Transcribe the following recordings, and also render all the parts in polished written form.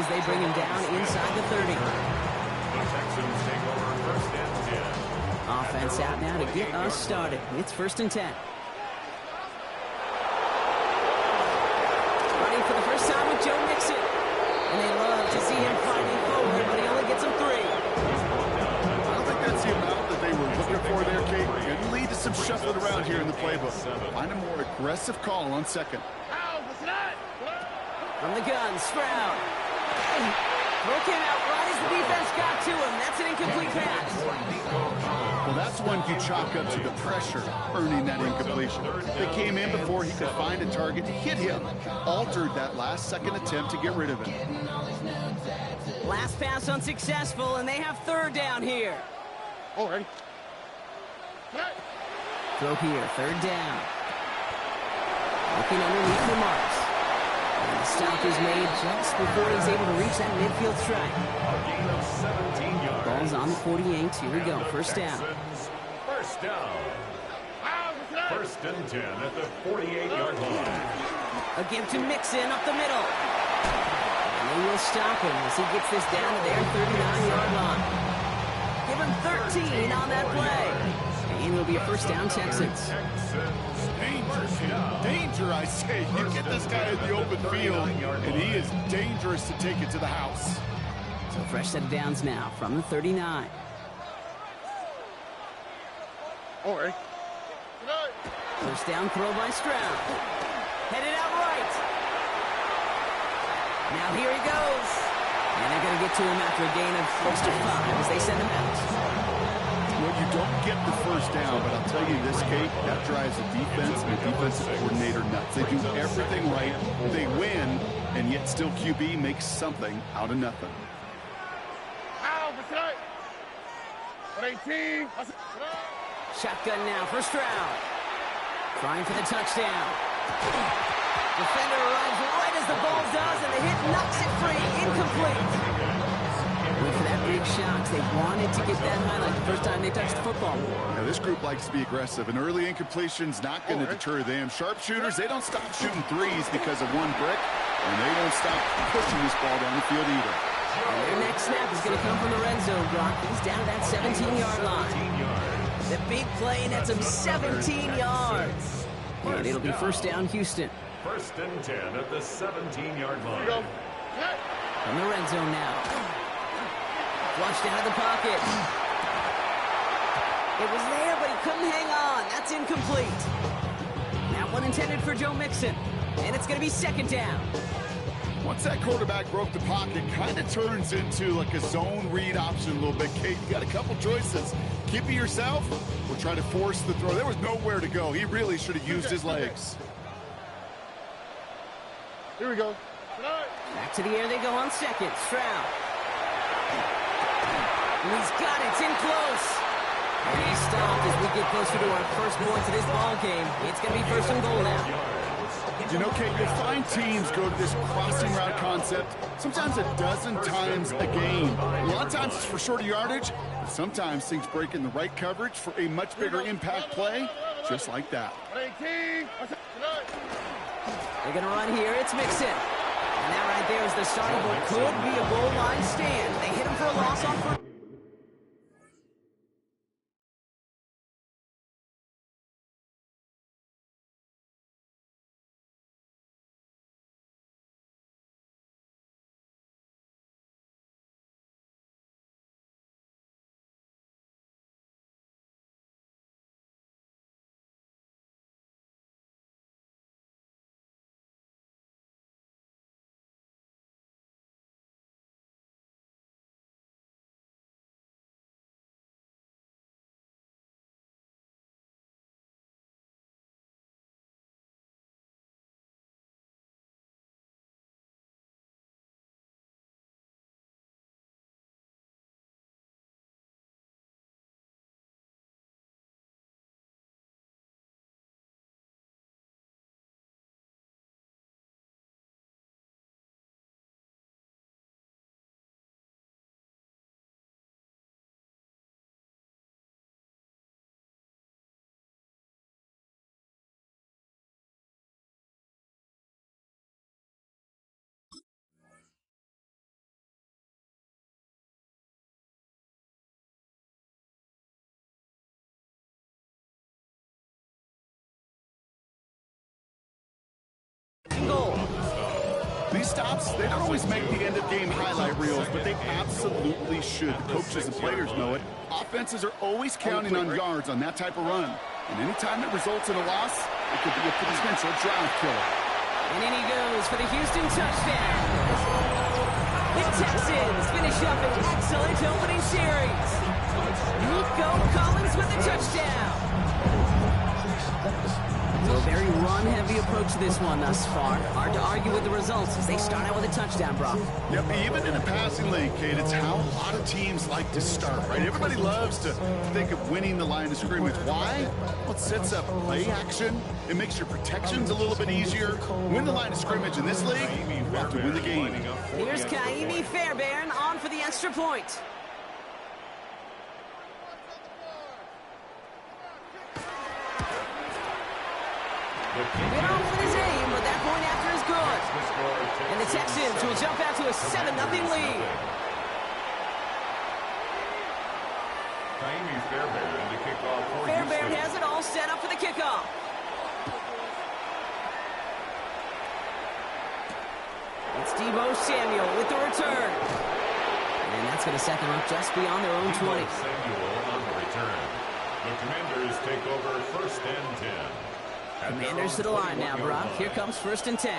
as they bring him down inside the 30. The Texans take over first and 10. Offense out now to get us started. It's first and 10. Running for the first time with Joe Mixon. And they love to see him fighting forward, but he only gets him 3. I don't think that's the amount that they were looking for there, Kate. Could lead to some shuffling around here in the playbook. Find a more aggressive call on second. From the gun, Stroud. Throw came out right as the defense got to him. That's an incomplete pass. Well, that's one you chalk up to the pressure earning that incompletion. They came in before he could find a target to hit him. Altered that last-second attempt to get rid of him. Last pass unsuccessful, and they have third down here. All right. Throw here, third down. Looking underneath the marks. And the stop is made just before he's able to reach that midfield strike. A gain of 17 yards. Ball's on the 48. Here we go, first down. Texans, first down. First and 10 at the 48-yard line. A give to Mixon up the middle. And they will stop him as he gets this down to their 39-yard line. Give him 13 on that play. And it'll be a first down, Texans. Danger, I say. You get this guy in the open field, and he is dangerous to take it to the house. So fresh set of downs now from the 39. All right. First down throw by Stroud. Headed out right. Now here he goes. And they're going to get to him after a gain of close to 5 as they send him out. Well, you don't get the first down, but I'll tell you this, Kate, that drives the defense and the defensive coordinator nuts. They do everything right. They win, and yet still QB makes something out of nothing. Shotgun now for Stroud. Trying for the touchdown. Defender arrives right as the ball does, and the hit knocks it free. Incomplete. Went for that big shot. They wanted to get that highlight the first time they touched the football. Now, this group likes to be aggressive, and early incompletion's not going to deter them. Sharpshooters, they don't stop shooting threes because of one brick, and they won't stop pushing this ball down the field either. And their next snap is going to come from the red zone, Brock. He's down to that 17-yard line. The big play nets him 17 yards. And it'll be first down, Houston. First and 10 at the 17-yard line. From the red zone now. Flushed out of the pocket. It was there, but he couldn't hang on. That's incomplete. That one intended for Joe Mixon. And it's going to be second down. Once that quarterback broke the pocket, kind of turns into like a zone read option a little bit. Kate, you got a couple choices. Keep it yourself or try to force the throw. There was nowhere to go. He really should have used his legs. Here we go. Back to the air they go on second. Stroud. And he's got it. It's in close. And he's stopped as we get closer to our first points of this ball game. It's going to be first and goal now. You know, Kate, you'll find teams go to this crossing route concept sometimes a dozen times a game. A lot of times it's for shorter yardage, but sometimes things break in the right coverage for a much bigger impact play, just like that. They're going to run here. It's Mixon. And that right there is the start of what could be a goal line stand. They hit him for a loss on first. stops, they don't always make the end-of-game highlight reels, but they absolutely should. The coaches and players know it. Offenses are always counting on yards on that type of run. And anytime it results in a loss, it could be a potential drive killer. And in he goes for the Houston touchdown. The Texans finish up an excellent opening series. Nico Collins with the touchdown. So a very run-heavy approach to this one thus far. Hard to argue with the results as they start out with a touchdown, Brock. Yep, even in a passing league, Kate, it's how a lot of teams like to start, right? Everybody loves to think of winning the line of scrimmage. Why? Well, it sets up play action. It makes your protections a little bit easier. Win the line of scrimmage in this league, you have to win the game. Here's Kaimi Fairbairn on for the extra point. Bit off with his aim, but that point after is good. And the Texans will jump out to a 7-0 lead. Kaimi Fairbairn to kick off for Fairbairn Houston. has it all set up for the kickoff. It's Deebo Samuel with the return. And that's going to set them up just beyond their own 20. Samuel on the return. The Commanders take over 1st and 10. Commanders to the line now, Brock. Here comes 1st and 10.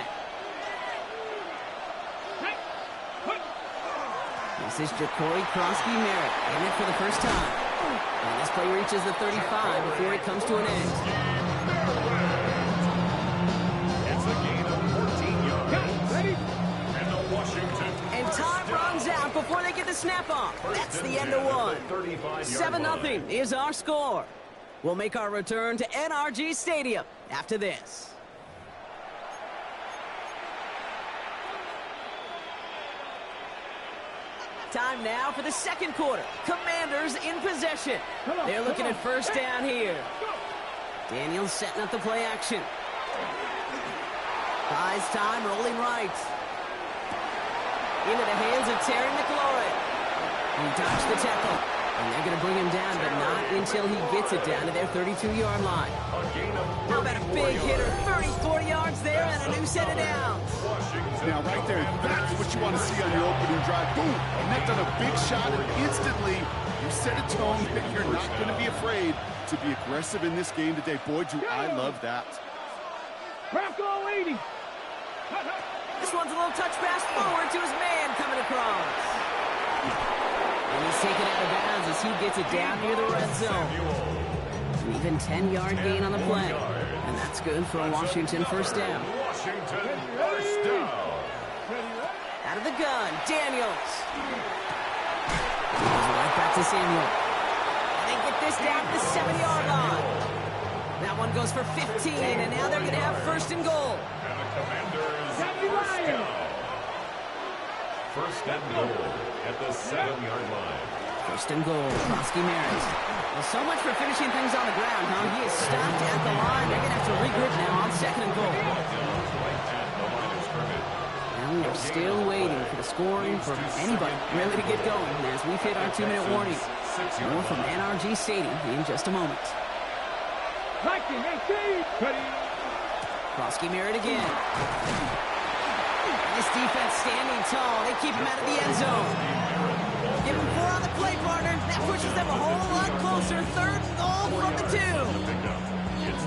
This is Ja'Cory Krosky-Merritt in it for the first time. And this play reaches the 35 before it comes to an end. It's a gain of 14 yards. And the Washington. And time runs out before they get the snap off. That's the end of one. 7-0 is our score. We'll make our return to NRG Stadium after this. Time now for the second quarter. Commanders in possession. They're looking at first down here. Daniels setting up the play action. Buys time, rolling right. Into the hands of Terry McLaurin. He dodged the tackle. And they're going to bring him down, but not until he gets it down to their 32-yard line. How about a big hitter? 30-40 yards there and a new set of downs. Now, right there, that's what you want to see on your opening drive. Boom! Connect on a big shot, and instantly you set a tone that you're not going to be afraid to be aggressive in this game today. Boy, do I love that. Bronco 80. This one's a little touch pass forward to his man coming across. And he's taken out of bounds as he gets it down near the red zone. An even 10-yard gain on the play. And that's good for a Washington first down. Washington first down. Out of the gun, Daniels. Goes right back to Samuel. And they get this down to the 7-yard line. That one goes for 15, and now they're going to have first and goal. And the Commanders first down. First and goal at the 7-yard line. First and goal, Krosky-Merritt. Well, so much for finishing things on the ground, huh? He is stopped at the line. They're going to have to regroup now on second and goal. And we are still waiting for the scoring for anybody really to get going as we've hit our 2-minute warning. More from NRG Stadium in just a moment. Krosky-Merritt again. This defense standing tall. They keep him out of the end zone. Give him 4 on the play, partner. That pushes them a whole lot closer. 3rd and goal from the 2.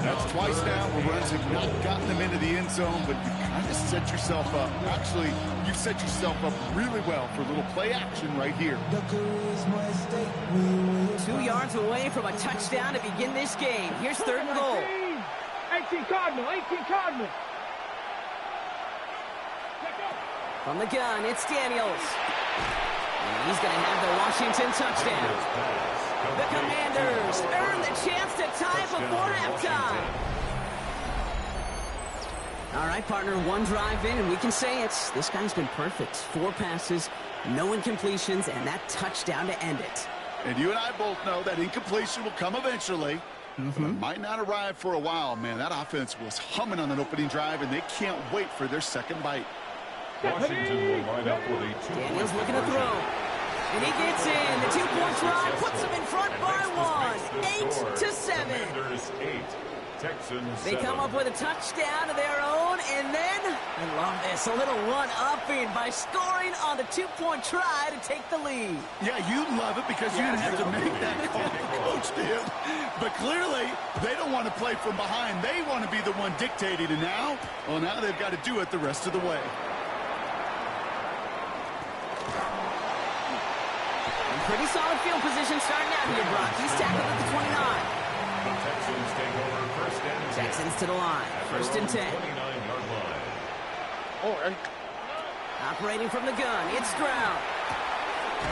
That's twice now where runs have not gotten them into the end zone, but you kind of set yourself up. Actually, you set yourself up really well for a little play action right here. 2 yards away from a touchdown to begin this game. Here's 3rd and goal. 18 Cardinal, 18 Cardinal. From the gun, it's Daniels. And he's going to have the Washington touchdown. The Commanders earn the chance to tie before halftime. All right, partner, 1 drive in, and we can say it's this guy's been perfect. 4 passes, no incompletions, and that touchdown to end it. And you and I both know that incompletion will come eventually. But it might not arrive for a while, man. That offense was humming on that opening drive, and they can't wait for their second bite. Washington will line up with a 2-point Daniels looking to throw. And he gets in. The 2-point try puts them in front by 1. 8-7. Commanders 8. Texans They come up with a touchdown of their own, and then, I love this, a little one-upping by scoring on the two-point try to take the lead. Yeah, you love it because you didn't have to make that call, Coach did. But clearly, they don't want to play from behind. They want to be the one dictating, and now, well, now they've got to do it the rest of the way. Pretty solid field position starting out here, Brock. He's tackled at the 29. The Texans take over first and 10. Texans to the line. First and 10. 29-yard line. All right. Operating from the gun. It's Stroud.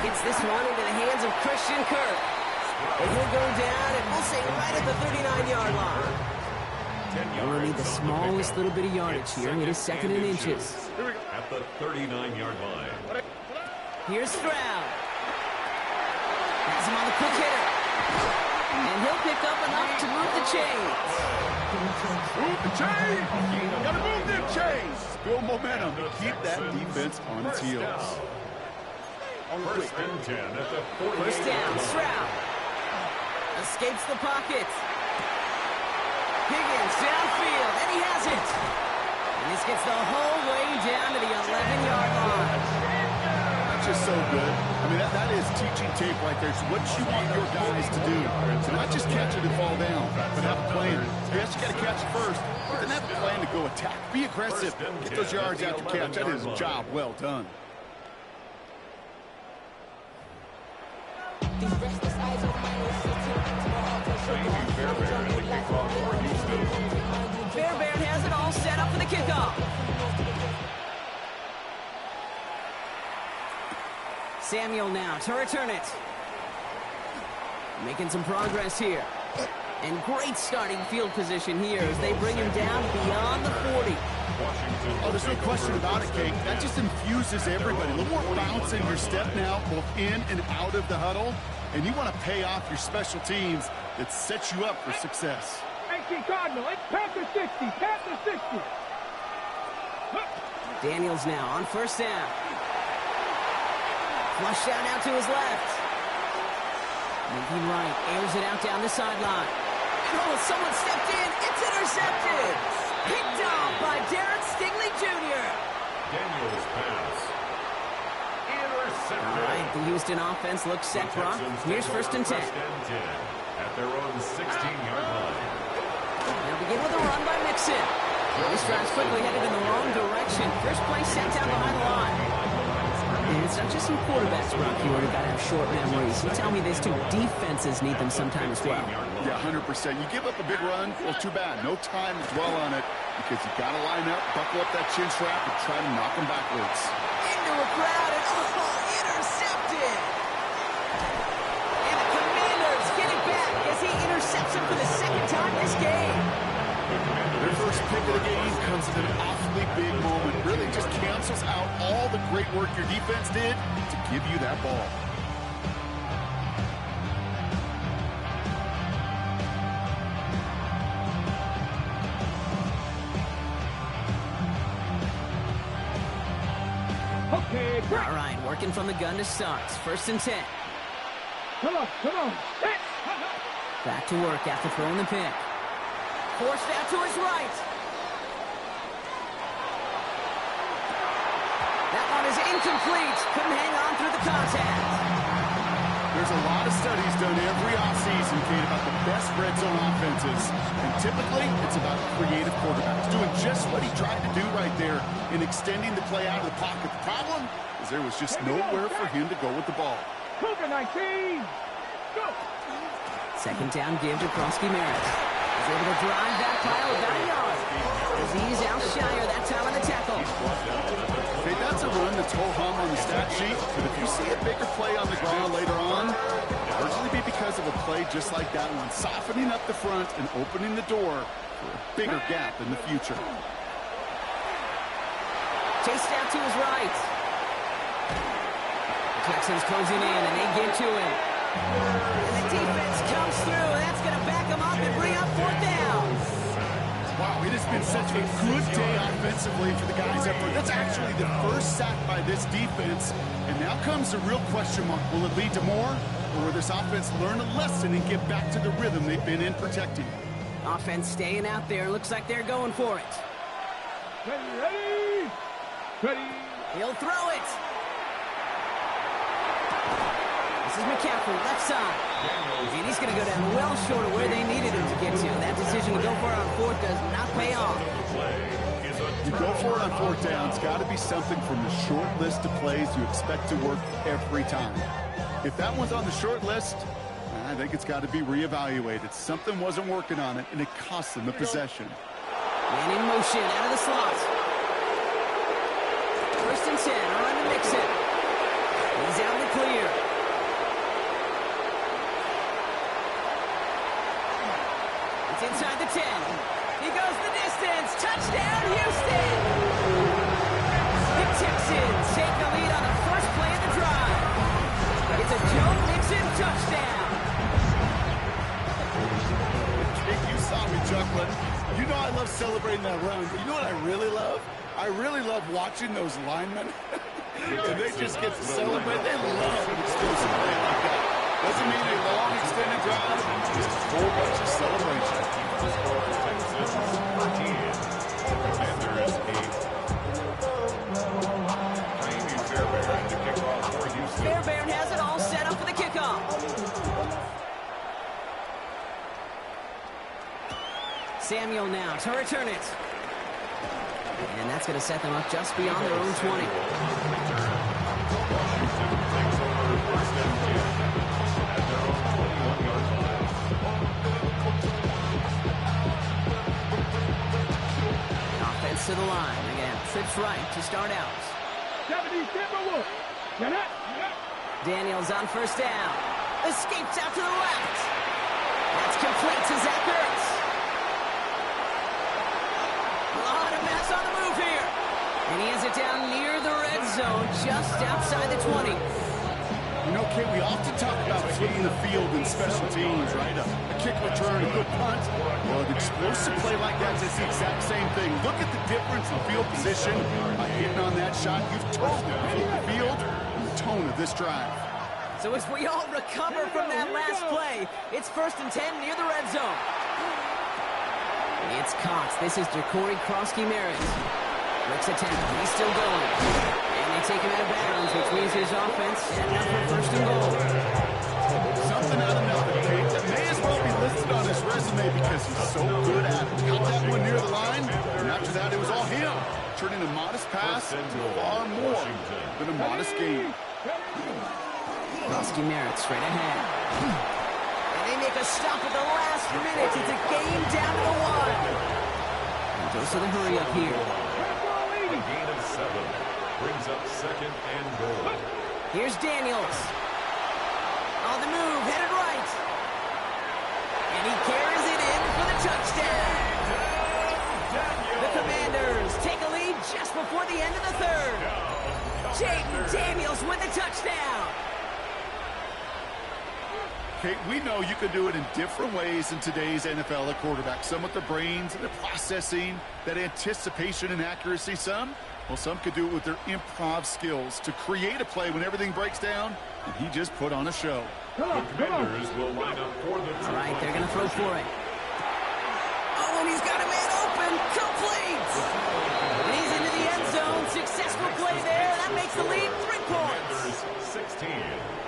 Gets this one into the hands of Christian Kirk. And he'll go down, and we'll say right at the 39-yard line. 10 We'll need yards the on the smallest pickup. little bit of yardage It's here. It is second and inches. At the 39-yard line. Here's Stroud. Has him on the quick hitter. And he'll pick up enough to move the chains. Move the chains! Gotta move them chains! Build momentum. Keep that defense on its heels. First and 10 at the 48. First down, Stroud. Escapes the pocket. Higgins downfield, and he has it. And this gets the whole way down to the 11-yard line. That's just so good. I mean, that is teaching tape right there. It's what you want your guys to do. To not just catch it and fall down, but have a plan. Yes, you got to catch it first, but then have a plan to go attack. Be aggressive. Get those yards after catch. That is a job well done. Fairbairn has it all set up for the kickoff. Samuel now to return it. Making some progress here. And great starting field position here as they bring him down beyond the 40. Oh, there's no question about it, Kate. That just infuses everybody. A little more bounce in your step now, both in and out of the huddle. And you want to pay off your special teams that sets you up for success. 18 Cardinal. It's Panther 60. Panther 60. Daniels now on first down. Flushed out now to his left. Moving right, airs it out down the sideline. Oh, someone stepped in. It's intercepted. Picked off by Derek Stingley Jr. Daniels pass. Intercepted. All right, the Houston offense looks set, Brock. Here's first and 10. First and 10 at their own 16-yard line. They'll begin with a run by Mixon. This drive's quickly headed in the wrong direction. First play set down behind the line. And it's not just some quarterbacks, Brock, you already got to have short memories. You tell me these two defenses need them sometime as well. Yeah, 100%. You give up a big run, well, too bad. No time to dwell on it because you got to line up, buckle up that chin strap, and try to knock them backwards. Into a crowd, and intercepted. And the Commanders get it back as he intercepts him for the second time this game. Their first pick of the game comes at an awfully big moment. Really just cancels out all the great work your defense did to give you that ball. Okay, break. All right, working from the gun to start. First and 10. Come on, come on. Hit. Back to work after throwing the pick. Forced out to his right. That one is incomplete. Couldn't hang on through the contact. There's a lot of studies done every offseason, Kate, about the best red zone offenses. And typically, it's about creative quarterbacks doing just what he tried to do right there in extending the play out of the pocket. The problem is there was just nowhere for him to go with the ball. Cougar 19. Go. Second down give to Krosky Merritt. He's able to drive that pile about a yard. As he's out shyer that time on the tackle. Okay, that's a run that's ho-hum on the stat sheet, but if you see a bigger play on the ground later on, it'll usually be because of a play just like that one, softening up the front and opening the door for a bigger gap in the future. Chased out to his right. The Texans closing in, and they get to him. And the defense comes through, and that's going to back him up and bring up fourth down. Wow, it has been such a good day offensively for the guys up there. That's actually the first sack by this defense. And now comes the real question mark. Will it lead to more? Or will this offense learn a lesson and get back to the rhythm they've been in protecting? Offense staying out there. Looks like they're going for it. Ready? Ready? He'll throw it. This is McCaffrey, left side. And he's going to go down well short of where they needed him to get to. That decision to go for it on fourth does not pay off. You go for it on fourth down. It's got to be something from the short list of plays you expect to work every time. If that one's on the short list, I think it's got to be reevaluated. Something wasn't working on it, and it cost them the possession. Man in motion, out of the slot. First and 10, run to Mixon. He's out in the clear. It's inside the 10. He goes the distance. Touchdown, Houston! The Texans take the lead on the first play of the drive. It's a Joe Mixon touchdown. You saw me chuckling. You know I love celebrating that run, but you know what I really love? I really love watching those linemen. And they just get to celebrate. They love an explosive play like that. Doesn't mean a long extended drive, just a whole bunch of celebration. Fairbairn has it all set up for the kickoff. Samuel now to return it. And that's going to set them up just beyond their own 20. Offense to the line. Again, trips right to start out. Daniels on first down. Escapes out to the left. That's complete to Zach Ertz. A lot of mess on the move here. And he has it down near the red zone, just outside the 20. You know, Kate, we often talk about flipping the field in special teams, right? A kick return, a good punt. Well, an explosive play like that is the exact same thing. Look at the difference in field position. By hitting on that shot, you've totally flipped the field and the tone of this drive. So as we all recover from that last play, it's first and 10 near the red zone. It's Cox. This is Jacory Krosky-Merritt. Looks at 10. He's still going. And they take him out of bounds, which means his offense setting up for first and goal. Something out of nothing, Kate. That may as well be listed on his resume because he's so good at it. Got that one near the line, and after that it was all him. Turning a modest pass into far more than a modest game. Krosky-Merritt straight ahead. And they make a stop at the last minute. It's a game down to the one. And goes to the hurry up here. A gain of 7 brings up second and goal. Here's Daniels. On the move, headed right. And he carries it in for the touchdown. The Commanders take a lead just before the end of the third. Jaden Daniels with the touchdown. Kate, we know you can do it in different ways in today's NFL at quarterback. Some with the brains and the processing, that anticipation and accuracy. Some could do it with their improv skills to create a play when everything breaks down, and he just put on a show. The Commanders will line up for the All right, they're going to throw for it. Oh, and he's got a man open. Complete. And he's into the end zone. Successful play there. That makes the lead 3 points. 16.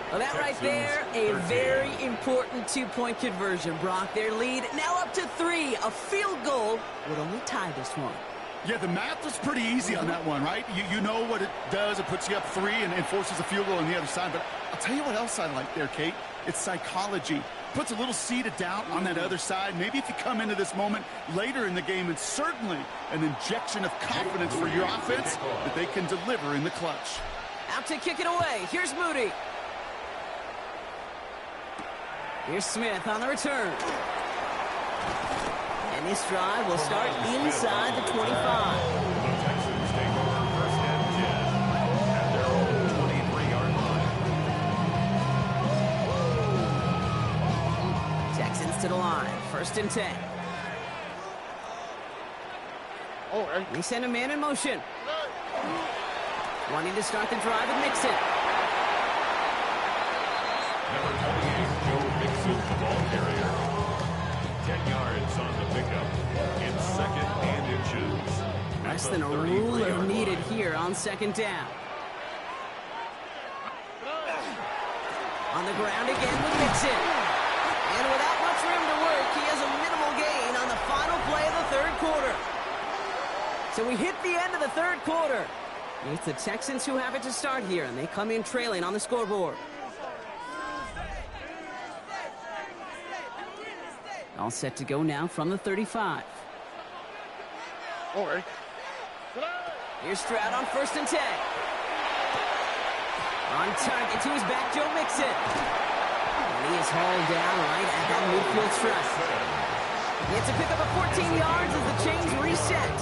Well, that right there, a very important 2-point conversion, Brock. Their lead now up to 3. A field goal would only tie this one. Yeah, the math was pretty easy on that one, right? You know what it does. It puts you up 3 and forces a field goal on the other side. But I'll tell you what else I like there, Kate. It's psychology. Puts a little seed of doubt on that other side. Maybe if you come into this moment later in the game, it's certainly an injection of confidence for your offense that they can deliver in the clutch. Out to kick it away. Here's Moody. Here's Smith on the return. And this drive will start inside the 25. The Texans take over first and 10 at their own 23-yard line. Texans to the line. First and 10. Oh, hey. We send a man in motion. Wanting to start the drive with Mixon. Number 28, Joe Mixon, the ball carrier. 10 yards on the inches. Less than a ruler needed here on second down. On the ground again with Mixon. And without much room to work, he has a minimal gain on the final play of the third quarter. So we hit the end of the third quarter. It's the Texans who have it to start here, and they come in trailing on the scoreboard. All set to go now from the 35. All right. Here's Stroud on 1st and 10. On target to his back, Joe Mixon. And he is hauled down right at that midfield strut. He gets to pick up a 14 yards as the chains reset.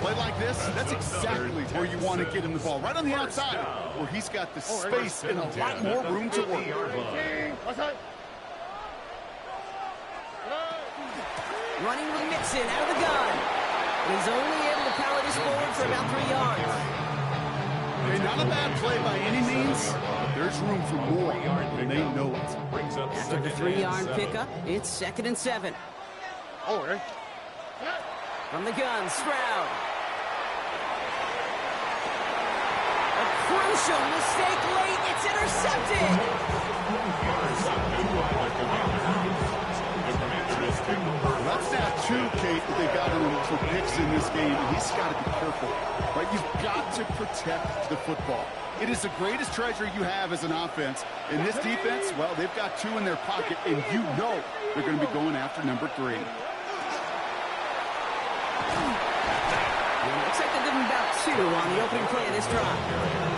Play like this, that's exactly where you want to get him the ball. Right on the outside, where he's got the space and a lot more room to work. Running with Mixon out of the gun. He's only able to power this forward for about 3 yards. Okay, not a bad play by any means, but there's room for more, and they know it. After the 3-yard pickup, it's 2nd and 7. All right. From the gun, Stroud. A crucial mistake late. It's intercepted. That's now 2, Kate, that they got him for picks in this game, and he's got to be careful. Right? You've got to protect the football. It is the greatest treasure you have as an offense. And this defense, well, they've got 2 in their pocket, and you know they're going to be going after number 3. Looks like they're giving about 2 on the opening play of this drive.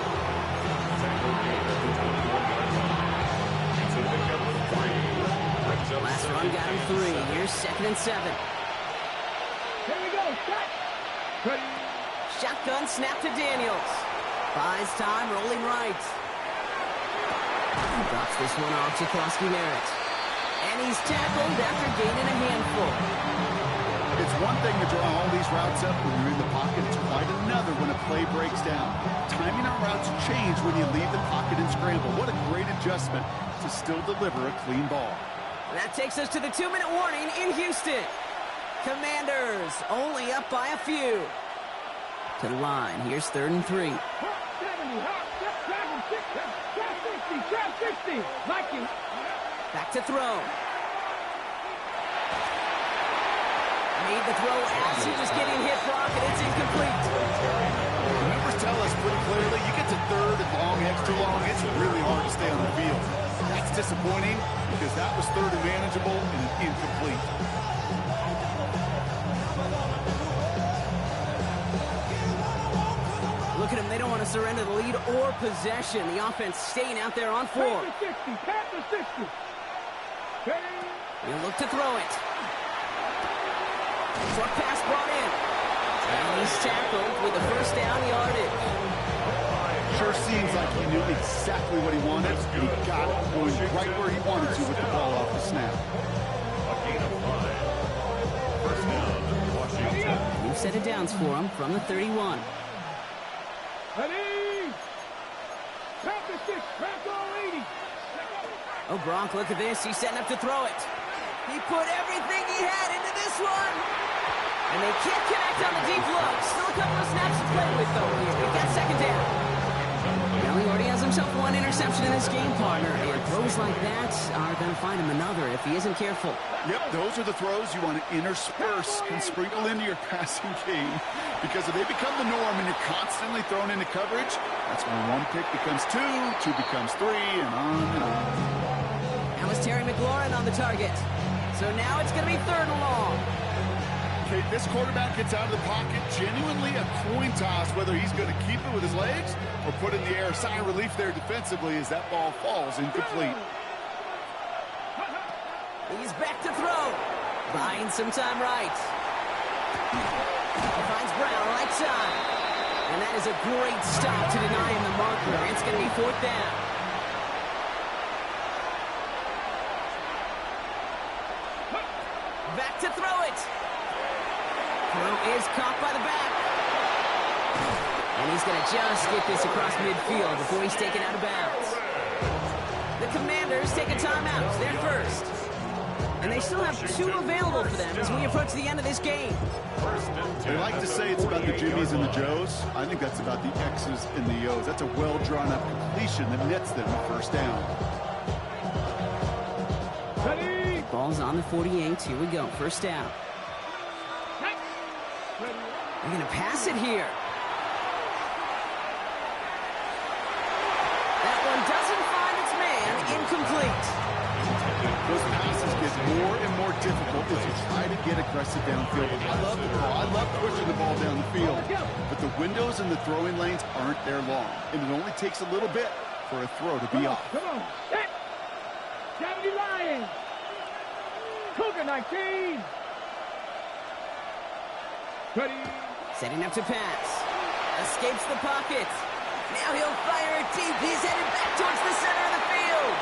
Last run got him 3. Here's 2nd and 7. Here we go. Shot. Shotgun snap to Daniels. Buys time, rolling right. Drops this one off to Krosky Merritt. And he's tackled after gaining a handful. It's one thing to draw all these routes up when you're in the pocket. It's quite another when a play breaks down. Timing on routes change when you leave the pocket and scramble. What a great adjustment to still deliver a clean ball. That takes us to the 2-minute warning in Houston. Commanders only up by a few. To the line, here's 3rd and 3. Hot 70, hot 60, trap 60. Like you. Back to throw. Made the throw as he was getting hit, Brock, and it's incomplete. The numbers tell us pretty clearly, you get to 3rd and long, extra long, it's really hard to stay on the field. That's disappointing because that was 3rd and manageable and incomplete. Look at them. They don't want to surrender the lead or possession. The offense staying out there on 4. Panther 60. He'll look to throw it. Short pass brought in. And he's tackled with the 1st down yardage. Sure seems like he knew exactly what he wanted. He got it going right where he wanted to with the ball off the snap. New set of downs for him from the 31. Ready. Panther 6. Panther 80. Oh, Gronk, look at this. He's setting up to throw it. He put everything he had into this one. And they can't connect on the deep look. Still a couple of snaps to play with, though, here. We've got 2nd down. Now he already has himself 1 interception in this game, partner. And throws like that are going to find him another if he isn't careful. Yep, those are the throws you want to intersperse and sprinkle into your passing game. Because if they become the norm and you're constantly thrown into coverage, that's when 1 pick becomes 2, 2 becomes 3, and on and on. Now it's Terry McLaurin on the target. So now it's going to be 3rd and long. Okay, this quarterback gets out of the pocket, genuinely a coin toss whether he's going to keep it with his legs or put it in the air. Sigh of relief there defensively as that ball falls incomplete. He's back to throw. Buying some time right. He finds Brown right side. And that is a great stop to deny him the marker. It's going to be 4th down. Back to throw it. Throw is caught by the back. And he's going to just get this across midfield before he's taken out of bounds. The Commanders take a timeout. They're first. And they still have 2 available for them as we approach the end of this game. They like to say it's about the Jimmies and the Joes. I think that's about the X's and the O's. That's a well-drawn-up completion that nets them a first down. Ready? Ball's on the 48. Here we go. First down. They're going to pass it here. That one doesn't find its man. Incomplete. Those passes get more and more difficult as you try to get aggressive downfield. I love the ball. I love pushing the ball down the field. But the windows in the throwing lanes aren't there long. And it only takes a little bit for a throw to be off. Come on. Set. 70 Lions. Cougar 19. Ready? Setting up to pass. Escapes the pocket. Now he'll fire it deep. He's headed back towards the center of the field.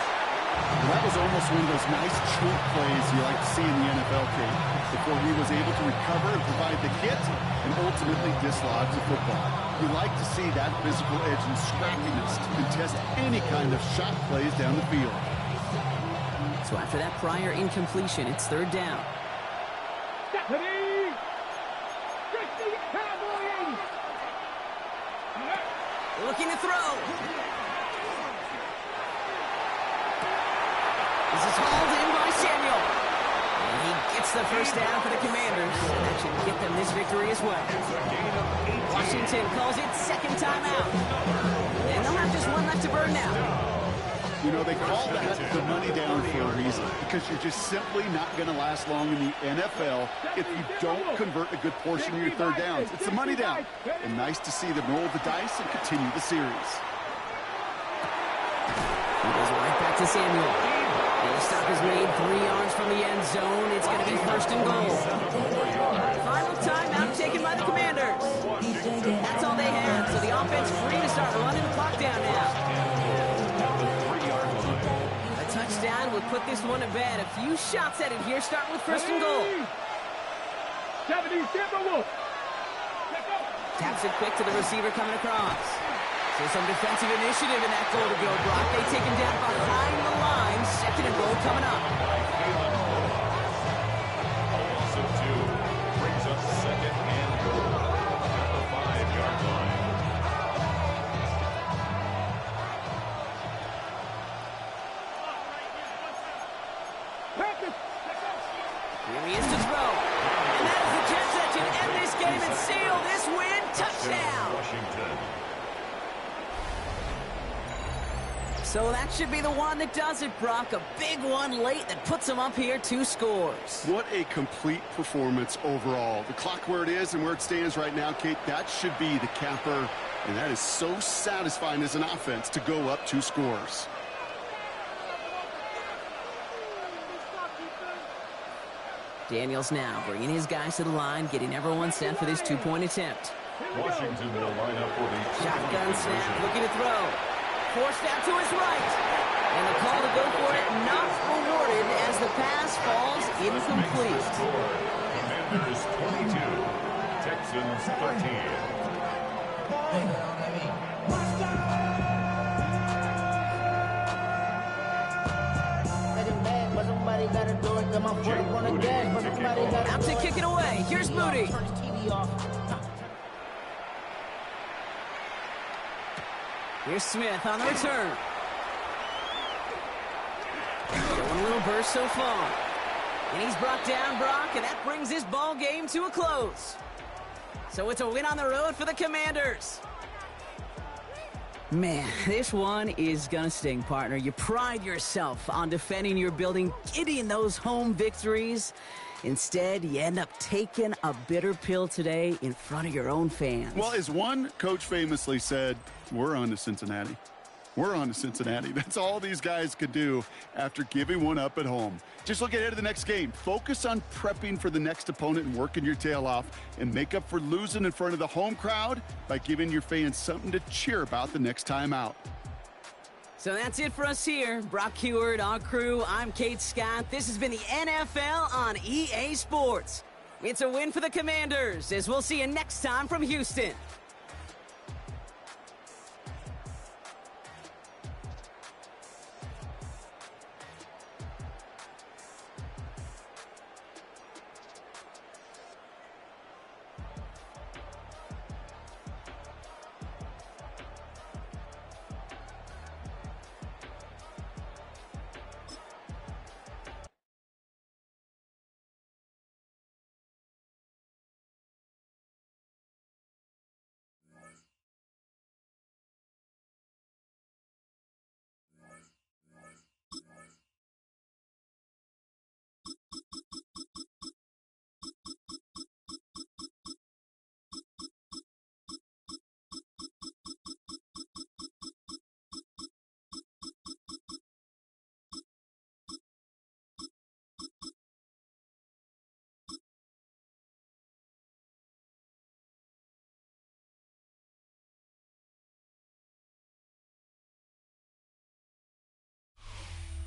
Well, that was almost one of those nice chunk plays you like to see in the NFL, Kate, before he was able to recover and provide the hit and ultimately dislodge the football. You like to see that physical edge and scrappiness to contest any kind of shot plays down the field. So after that prior incompletion, it's third down. Ready? 60 Cowboys. Looking to throw. This is hauled in by Samuel. And he gets the first down for the Commanders. And that should get them this victory as well. Washington calls it second timeout. And they'll have just one left to burn now. You know, they call that the money down for a reason, because you're just simply not going to last long in the NFL if you don't convert a good portion of your third downs. It's the money down. And nice to see them roll the dice and continue the series. He goes right back to Samuel. The stop is made 3 yards from the end zone. It's going to be first and goal. Final timeout taken by the Commanders. That's all they have. So the offense free to start running the clock down now. A touchdown will put this one to bed. A few shots at it here, starting with first and goal. 70 Timberwolves. Taps it quick to the receiver coming across. So some defensive initiative in that goal to go, Brock. They take him down behind the line. Second and goal coming up. A loss of 2 brings up second and goal at the 5-yard line. Here he is to throw. And that is the catch that can end this game and seal this win. Touchdown. Washington. So that should be the one that does it, Brock. A big one late that puts him up here 2 scores. What a complete performance overall. The clock where it is and where it stands right now, Kate, that should be the capper. And that is so satisfying as an offense to go up 2 scores. Daniels now bringing his guys to the line, getting everyone set for this 2-point attempt. Washington will line up for the Shotgun snap, looking to throw. Forced out to his right. And the call to go for it not rewarded as the pass falls incomplete. Commanders 22, Texans 13. Out to kick it away. Here's Moody. Here's Smith on the return. Showing a little burst so far. And he's brought down, Brock, and that brings this ball game to a close. So it's a win on the road for the Commanders. Man, this one is going to sting, partner. You pride yourself on defending your building, getting those home victories. Instead, you end up taking a bitter pill today in front of your own fans. Well, as one coach famously said, we're on to Cincinnati. We're on to Cincinnati. That's all these guys could do after giving one up at home. Just look ahead to the next game. Focus on prepping for the next opponent and working your tail off, and make up for losing in front of the home crowd by giving your fans something to cheer about the next time out. So that's it for us here. Brock Heward, our crew, I'm Kate Scott. This has been the NFL on EA Sports. It's a win for the Commanders, as we'll see you next time from Houston.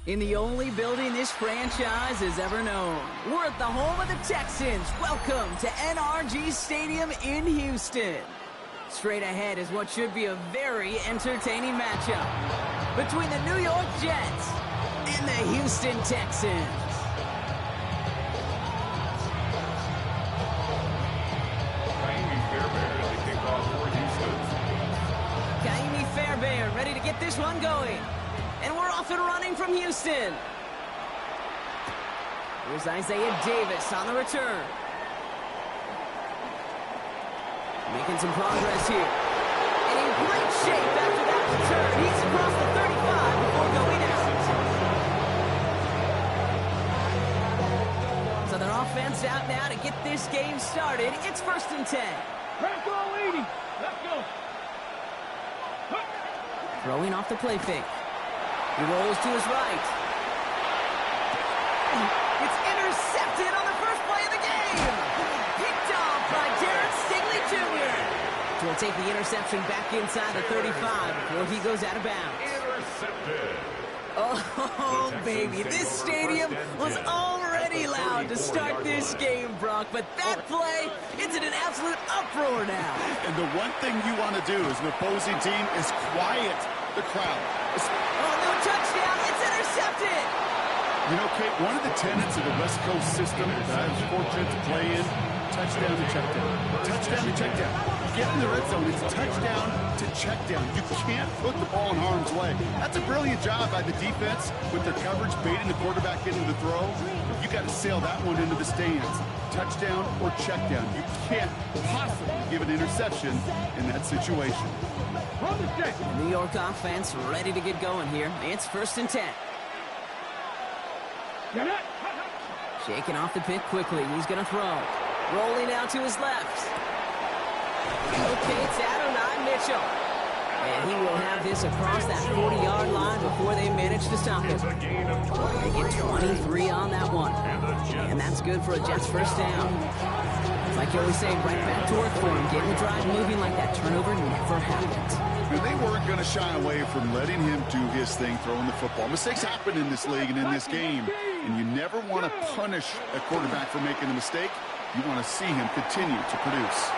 In the only building this franchise has ever known. We're at the home of the Texans. Welcome to NRG Stadium in Houston. Straight ahead is what should be a very entertaining matchup between the New York Jets and the Houston Texans. Fairbairn ready to get this one going. And we're off and running from Houston. Here's Isaiah Davis on the return. Making some progress here. And in great shape after that return. He's across the 35 before going out. So their offense out now to get this game started. It's 1st and 10. Let's go, lady. Let's go. Throwing off the play fake. He rolls to his right. It's intercepted on the first play of the game. Picked off by Derek Stingley Jr. So we'll take the interception back inside the 35 before he goes out of bounds. Intercepted. Oh, baby, this stadium was already loud to start this game, Brock, but that play, it's in an absolute uproar now. And the one thing you want to do as an opposing team is quiet the crowd. Oh, no touchdown. It's intercepted. You know, Kate, one of the tenets of the West Coast system that I was fortunate to play in, touchdown to check down. Touchdown to check down. Get in the red zone. It's touchdown to check down. You can't put the ball in harm's way. That's a brilliant job by the defense with their coverage, baiting the quarterback into the throw. You got to sail that one into the stands. Touchdown or check down. You can't possibly give an interception in that situation. New York offense ready to get going here. It's 1st and 10. Shaking off the pick quickly. He's going to throw. Rolling out to his left. Okay, it's Adonai Mitchell. And he will have this across that 40-yard line before they manage to stop him. They get 23 on that one. And that's good for a Jets first down. Like you always say, right back to work for him. Getting the drive moving like that turnover never happened. They weren't going to shy away from letting him do his thing, throwing the football. Mistakes happen in this league and in this game, and you never want to punish a quarterback for making a mistake. You want to see him continue to produce.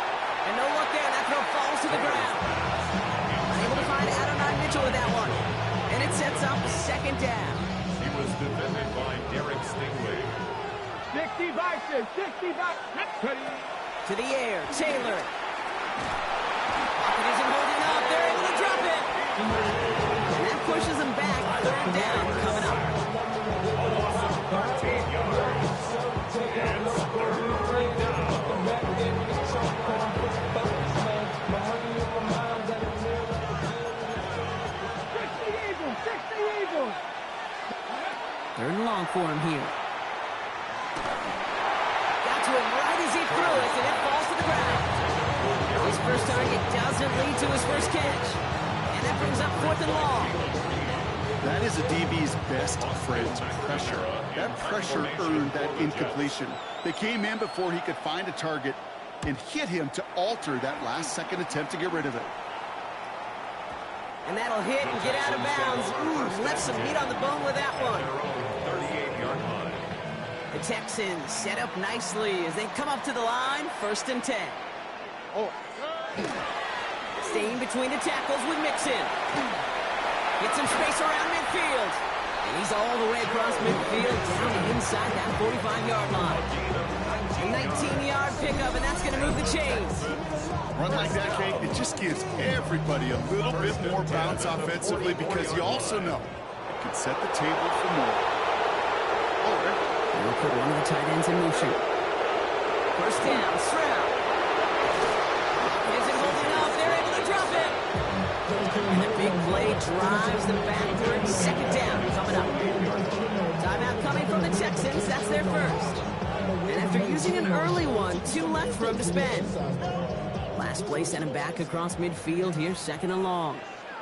And no look there. That throw falls to the ground. Unable to find Adonai Mitchell with that one. And it sets up 2nd down. He was defended by Derek Stingley. 65, 65. To the air, Taylor. Pocket isn't holding up. They're able to drop it. And that pushes them back. 3rd down coming up. Almost 13 yards. It's 3rd down. 60 Eagles. 3rd and long for him here. Got to him right as he threw it, and it falls to the ground. His first target doesn't lead to his first catch. And that brings up 4th and long. That is a DB's best friend, pressure. That pressure earned that incompletion. They came in before he could find a target and hit him to alter that last-second attempt to get rid of it. And that'll hit and get out of bounds. Ooh, left some meat on the bone with that one. 38-yard line. The Texans set up nicely as they come up to the line. 1st and 10. Oh. Staying between the tackles with Mixon. Gets some space around midfield. And he's all the way across midfield down to inside that 45-yard line. A 19-yard pickup, and that's going to move the chains. Run like that, Kate, it just gives everybody a little bit more bounce offensively because you also know it can set the table for more. They'll put one of the tight ends in motion. 1st down, Stroud. Isn't holding up. They're able to drop it. And the big play drives them backward. 2nd down coming up. Timeout coming from the Texans. That's their first. And after using an early one, 2 left for him to spend. Last play sent him back across midfield here, 2nd and long.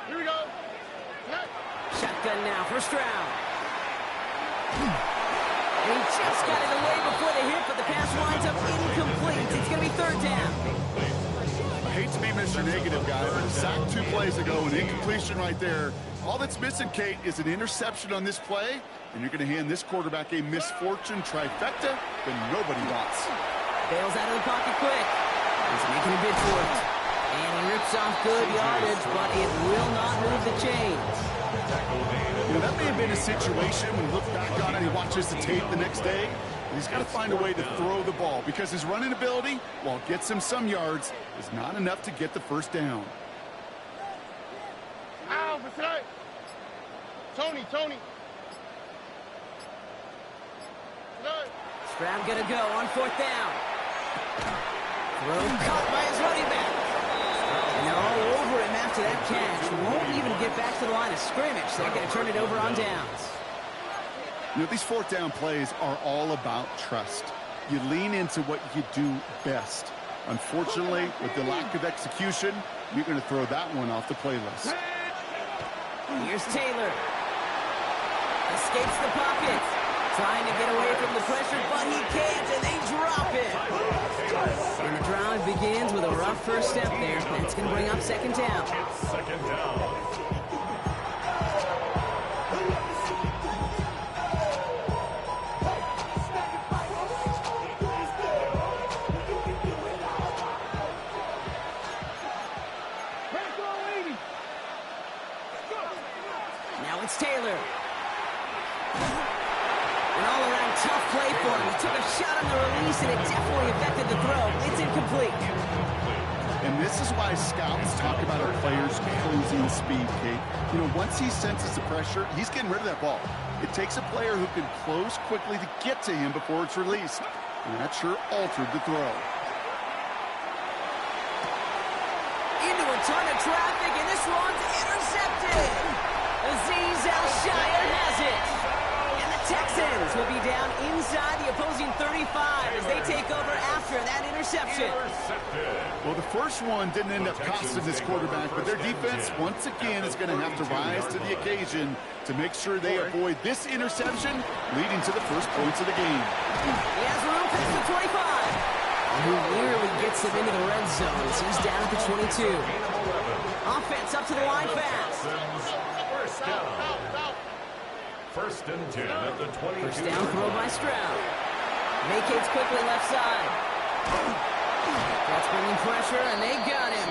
Here we go. Shotgun now for Stroud. And he just got it away before the hit, but the pass winds up incomplete. It's going to be 3rd down. hate to be Mr. Negative guy, but a sack 2 plays ago, an incompletion right there. All that's missing, Kate, is an interception on this play, and you're going to hand this quarterback a misfortune trifecta that nobody wants. Bails out of the pocket quick. He's making a bid for it. And he rips off good yardage, but it will not move the chains. You know, that may have been a situation when you look back on it, he watches the tape the next day, and he's got to find a way to throw the ball because his running ability, while it gets him some yards, is not enough to get the first down. Ow, what's that? Tony. Stroud gonna go on 4th down. Throw caught by his running back. And they're all over him after that catch. Won't even get back to the line of scrimmage. They're gonna turn it over on downs. You know, these 4th down plays are all about trust. You lean into what you do best. Unfortunately, with the lack of execution, you're going to throw that one off the playlist. Here's Taylor. Escapes the pocket. Trying to get away from the pressure, but he can't, and they drop it. And the drive begins with a rough first step there. That's going to bring up 2nd down. It's 2nd down. Now it's Taylor. An all-around tough play for him. He took a shot on the release, and it definitely affected the throw. It's incomplete. And this is why scouts talk about our players' closing speed, Kate. You know, once he senses the pressure, he's getting rid of that ball. It takes a player who can close quickly to get to him before it's released. And that sure altered the throw. Into a ton of traffic, and this one's intercepted. Azeez Al-Shire has it. And the Texans will be down inside the opposing 35 as they take over after that interception. Well, the first one didn't end up costing this quarterback, but their defense, once again, is going to have to rise to the occasion to make sure they avoid this interception leading to the first points of the game. He has room past the 25. And he nearly gets him into the red zone as he's down at the 22. Offense up to the line fast. First down. 1st and 10 at the 22. First down throw by Stroud. Vacates quickly left side. That's bringing pressure, and they got him.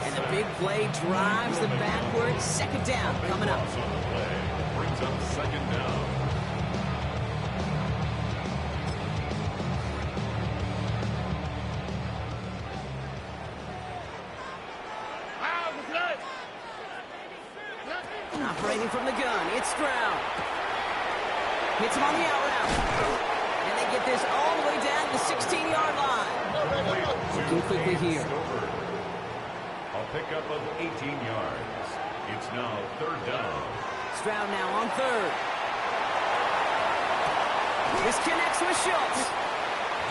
And the big play drives them backwards. 2nd down coming up. Brings up 2nd down. Operating from the gun, it's Stroud. Hits him on the out route. And they get this all the way down to the 16-yard line. Looking quickly here. A pickup of 18 yards. It's now 3rd down. Stroud now on 3rd. This connects with Schultz.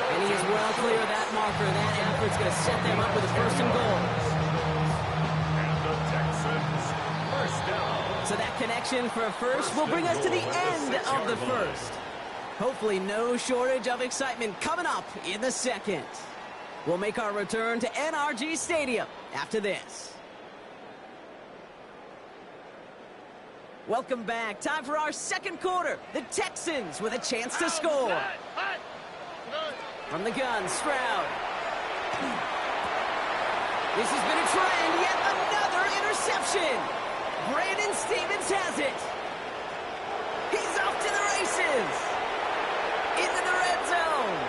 And he is well clear of that marker. That effort's going to set them up with a 1st and goal. And the Texans, 1st down. So that connection for a first will bring us to the end of the first. Hopefully no shortage of excitement coming up in the 2nd. We'll make our return to NRG Stadium after this. Welcome back. Time for our 2nd quarter. The Texans with a chance to score. From the gun, Stroud. This has been a trend. Yet another interception. Brandon Stevens has it. He's off to the races. Into the red zone.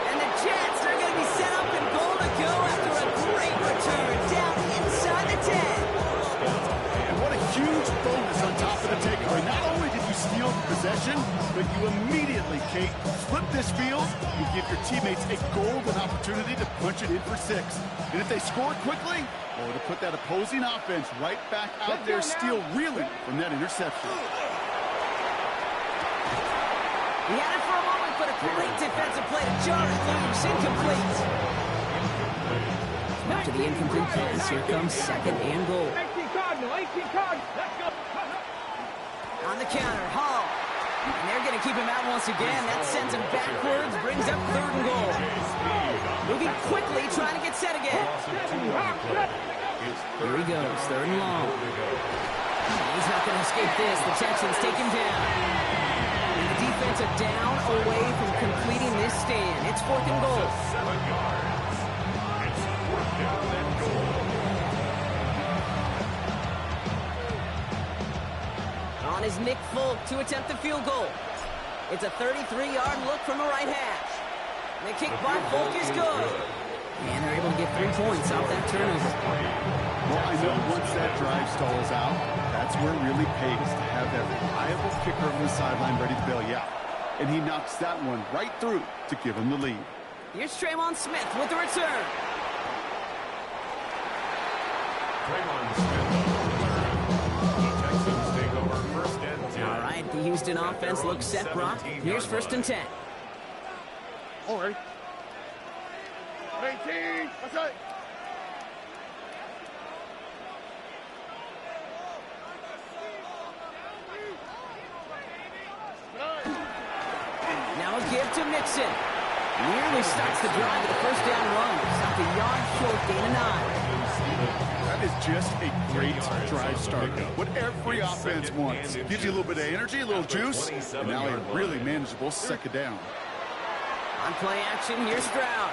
And the Jets are going to be set up and goal to go after a great return down inside the 10. And what a huge bonus on top of the takeaway. Not only did you steal the possession, but you immediately, Kate, flip this field and give your teammates a golden opportunity to punch it in for 6. And if they score quickly, well, to put that opposing offense right back out there, still reeling from that interception. He had it for a moment, but a great defensive play to jar it loose. Incomplete. After the incomplete pass, here comes 2nd and goal. 18 Cardinal, 18 Cardinal. Let's go. On the counter, Hall. And they're going to keep him out once again. That sends him backwards, brings up 3rd and goal. Moving quickly, trying to get set again. Here he goes, 3rd and long. He's not going to escape this. The Texans take him down. And the defense are down away from completing this stand. It's 4th and goal. 7 yards. It's 4th down and goal. On is Nick Folk to attempt the field goal. It's a 33-yard look from the right hash. And the kick by Folk is good. And they're able to get 3 points off that turnover. Well, I know once that drive stalls out, that's where it really pays to have that reliable kicker on the sideline ready to bail you out. And he knocks that one right through to give him the lead. Here's Tremon Smith with the return. Tremon Smith. Texans take over 1st and 10. All right, the Houston offense looks set, Brock. Here's 1st and 10. All right. 18. That's right. Now a give to Mixon. Nearly starts the drive with a 1st down run. Stopped a yard short, gain of 9. That is just a great drive start. What every offense wants. Gives you a little bit of energy, a little juice, and now a really manageable 2nd down. On play action, here's Stroud.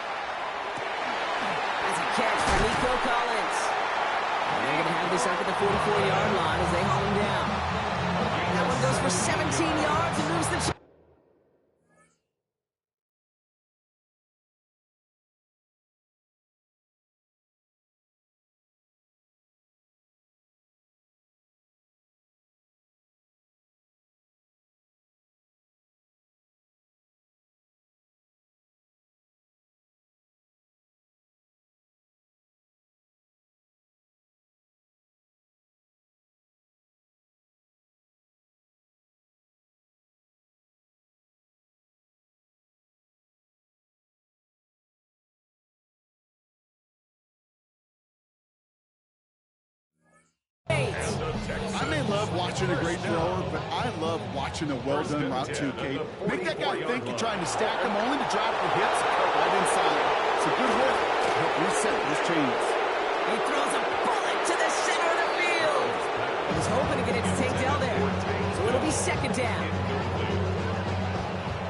That's a catch for Nico Collins. And they're going to have this up at the 44-yard line as they haul him down. That one goes for 17 yards and moves the... I may love watching a great thrower, but I love watching a well-done route too, Kate. Make that guy think you're trying to stack him only to drop the hits right inside. It's a good work to help reset those chains. He throws a bullet to the center of the field. He was hoping to get it to take Dell there. So it'll be 2nd down.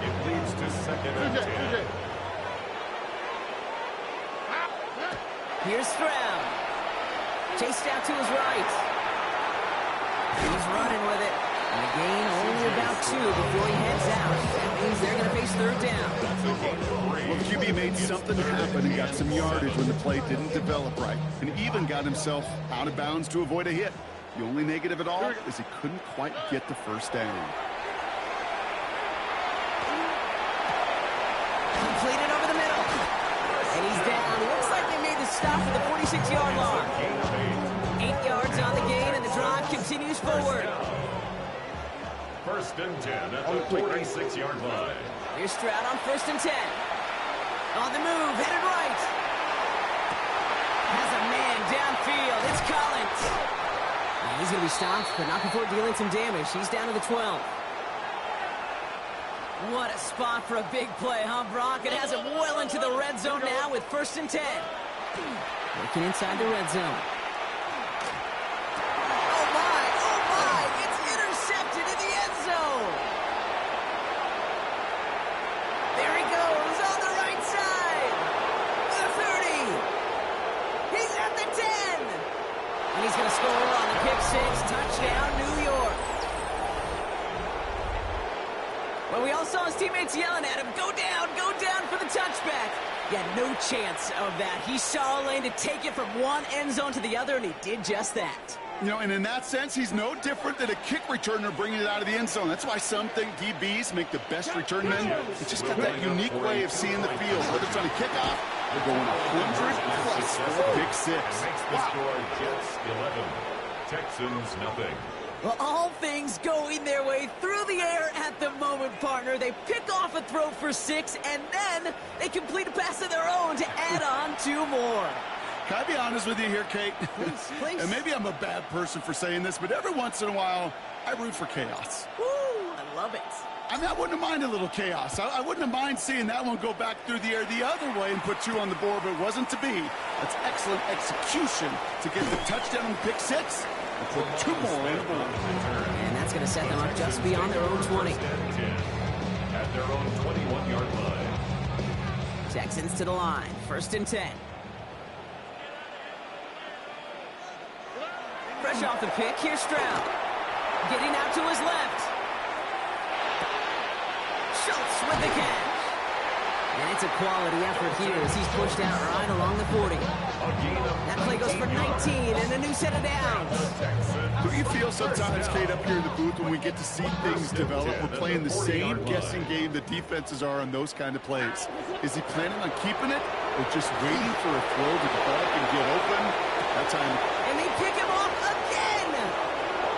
It leads to 2nd and 10. Here's Stroud. Chased out to his right. He's running with it. And the gain only about 2 before he heads out. That means they're going to face 3rd down. Well, QB made something happen and got some yardage when the play didn't develop right. And even got himself out of bounds to avoid a hit. The only negative at all is he couldn't quite get the 1st down. Completed over the middle. And he's down. Looks like they made the stop at the 46-yard line. 8 yards on the gain, and the drive continues forward. 1st and 10 at the 46-yard line. Here's Stroud on 1st and 10. On the move, headed right. Has a man downfield. It's Collins. And he's going to be stopped, but not before dealing some damage. He's down to the 12. What a spot for a big play, huh, Brock? It has him well into the red zone now with 1st and 10. Looking inside the red zone. Oh, my! It's intercepted in the end zone. There he goes on the right side. The 30. He's at the 10. And he's going to score on the pick 6. Touchdown, New York. Well, we all saw his teammates yelling at him, go down for the touchback. Yeah, no chance of that. He saw a lane to take it from one end zone to the other, and he did just that. You know, and in that sense, he's no different than a kick returner bringing it out of the end zone. That's why some think DBs make the best return men. They just got that unique way of seeing the field. Whether it's on a kickoff, they're going 100+ for a big 6. Makes the score Jets 11, Texans nothing. Well, all things going their way through the air at the moment, partner. They pick off a throw for 6, and then they complete a pass of their own to add on 2 more. Can I be honest with you here, Kate? Please. And maybe I'm a bad person for saying this, but every once in a while, I root for chaos. Woo, I love it. I mean, I wouldn't have minded a little chaos. I wouldn't have minded seeing that one go back through the air the other way and put 2 on the board, but it wasn't to be. That's excellent execution to get the touchdown on the pick 6 and put 2 more on the board. And that's going to set them up just beyond their own 20. At their own 21-yard line. Texans to the line. 1st and 10. Fresh off the pick, here's Stroud. Getting out to his left. Schultz with the catch. And it's a quality effort here as he's pushed out right along the 40. That play goes for 19 and a new set of downs. Do you feel sometimes, Kate, up here in the booth when we get to see things develop, we're playing the same guessing game the defenses are on those kind of plays? Is he planning on keeping it or just waiting for a throw to develop and get open? That time. And they pick him off again.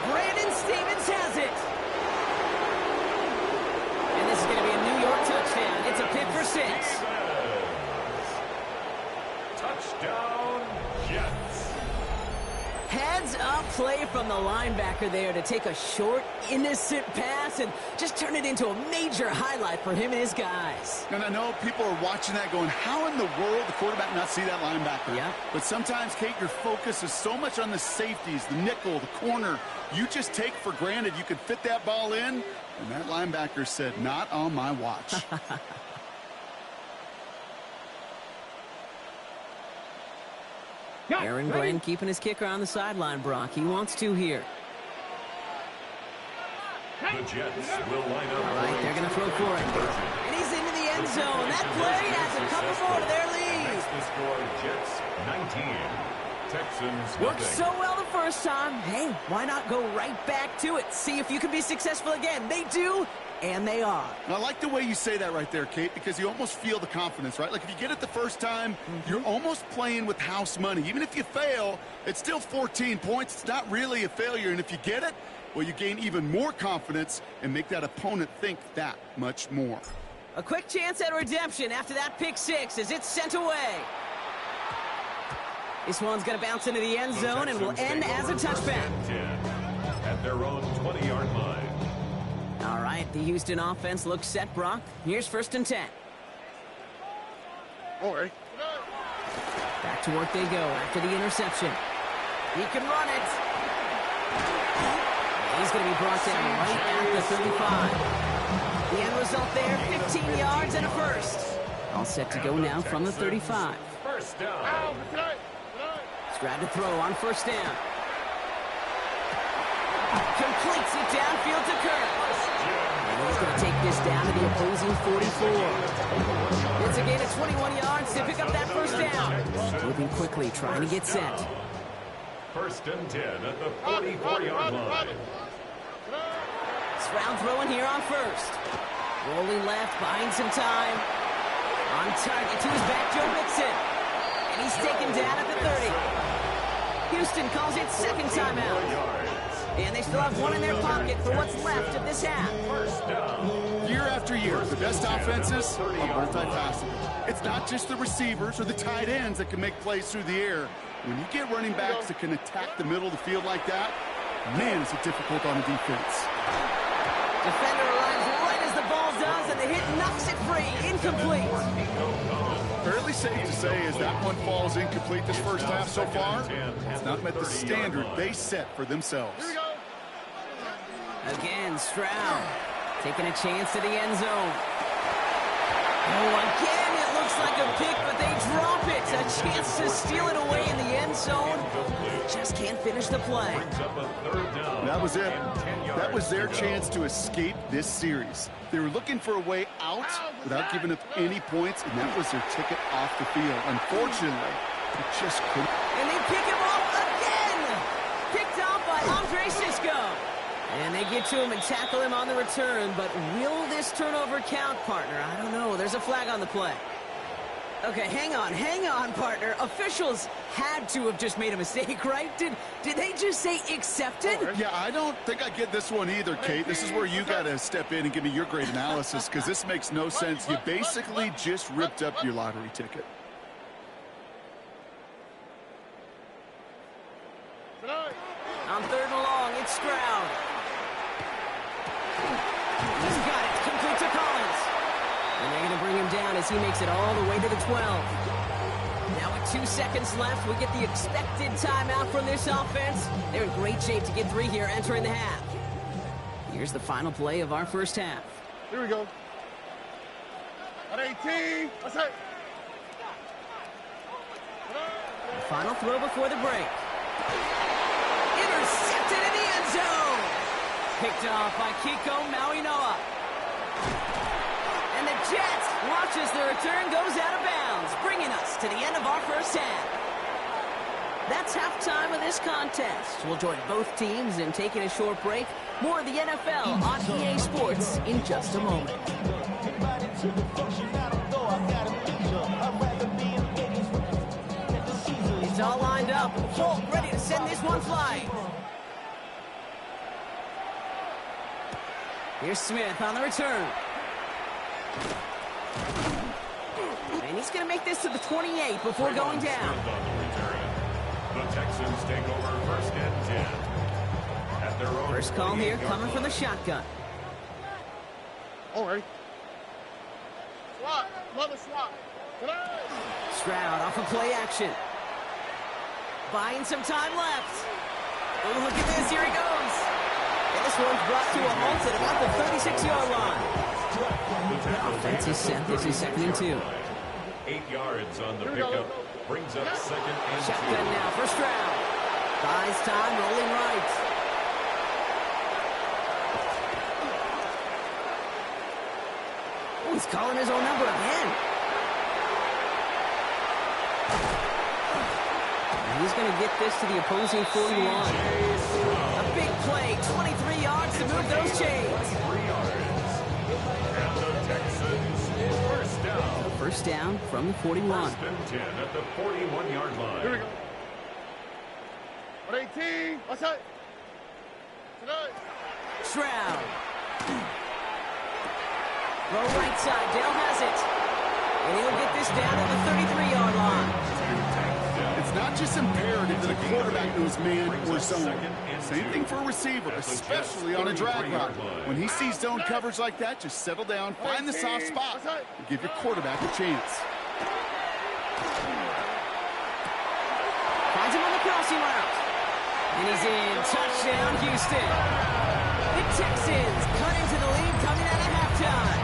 Brandon Stevens has it. And this is going to be a New York touchdown. It's a pick for 6. Touchdown, Jets. Heads up play from the linebacker there to take a short, innocent pass and just turn it into a major highlight for him and his guys. And I know people are watching that going, how in the world the quarterback not see that linebacker? Yeah. But sometimes, Kate, your focus is so much on the safeties, the nickel, the corner. You just take for granted you could fit that ball in, and that linebacker said, not on my watch. Aaron Glenn keeping his kicker on the sideline, Brock. He wants to here. The Jets will line up. All right, they're going to throw for it. And he's into the end zone. That play adds a couple more to their lead. Makes the score Jets 19. Texans Worked nothing. so well the first time. Hey, why not go right back to it? See if you can be successful again. They do, and they are. And I like the way you say that right there, Kate, because you almost feel the confidence, right? Like if you get it the first time, you're almost playing with house money. Even if you fail, it's still 14 points. It's not really a failure. And if you get it, well, you gain even more confidence and make that opponent think that much more. A quick chance at redemption after that pick 6 as it's sent away. This one's going to bounce into the end zone and will end as a touchback. At their own 20-yard line. All right, the Houston offense looks set, Brock. Here's 1st and 10. All right. Back to work they go after the interception. He can run it. He's going to be brought down right at the 35. The end result there, 15 yards and a first. All set to go now from the 35. First down. Stroud to throw on 1st down. Completes it downfield to Kirk. And he's going to take this down to the opposing 44. It's a gain of 21 yards to pick up that 1st down. Moving quickly, trying to get set. 1st and 10 at the 44-yard line. Stroud throwing here on 1st. Rolling left, buying some time. On target to his back, Joe Mixon. And he's taken down at the 30. Houston calls it 2nd timeout. And they still have one in their pocket for what's left of this half. First down. Year after year, the best offenses are multifaceted. It's not just the receivers or the tight ends that can make plays through the air. When you get running backs that can attack the middle of the field like that, man, is it difficult on the defense. Defender arrives right as the ball does, and the hit knocks it free. Incomplete. Fairly safe to say as that one falls incomplete this first half so far, it's not met the standard they set for themselves. Again, Stroud taking a chance to the end zone. Oh, again, it looks like a pick, but they drop it. A chance to steal it away in the end zone. Just can't finish the play. That was it. That was their chance to escape this series. They were looking for a way out without giving up any points, and that was their ticket off the field. Unfortunately, they just couldn't. And they pick him off again. Picked off by Andre Sisco. And they get to him and tackle him on the return, but will this turnover count, partner? I don't know. There's a flag on the play. Okay, hang on, partner. Officials had to have just made a mistake, right? Did they just say accepted? Yeah, I don't think I get this one either, Kate. This is where you got to step in and give me your great analysis, because this makes no sense. You basically just ripped up your lottery ticket. On 3rd and long, it's Stroud. He's got it. Complete to Collins. And they're going to bring him down as he makes it all the way to the 12. Now with 2 seconds left, we get the expected timeout from this offense. They're in great shape to get 3 here entering the half. Here's the final play of our first half. Here we go. At 18. Let's hit. Final throw before the break. Intercepted in the end zone. Picked off by Kiko Mauinoa. And the Jets watch as the return goes out of bounds, bringing us to the end of our first half. That's halftime of this contest. We'll join both teams in taking a short break. More of the NFL on EA Sports in just a moment. It's all lined up. Folk ready to send this one flying. Here's Smith on the return. And he's going to make this to the 28 before going down. The Texans take over first and 10. At their own First call here coming from the shotgun. All right. Slot. Another slot. Stroud off of play action. Buying some time left. Oh, look at this. Here he goes. And this one's brought to a halt at about the 36-yard line. Offense is set. This is 2nd and 2. 8 yards on the pickup. Brings up 2nd and 2. Shotgun now for Stroud. Buys time, rolling right. Oh, he's calling his own number again. And he's going to get this to the opposing 41. A big play, 23 yards to move those chains. 3 yards. And the Texans first down. First down from the 41. First and 10 at the 41-yard line. Here we go. At 18. Let's hit. Tonight. Stroud. Throw right side. Dale has it. And he'll get this down to the 33-yard line. It's not just imperative that a quarterback knows man or zone. Same thing for a receiver, especially on a drag route. When he sees zone coverage like that, just settle down, find the soft spot, and give your quarterback a chance. Finds him on the crossing route. And he's in. Touchdown, Houston. The Texans cut into the lead coming out of halftime.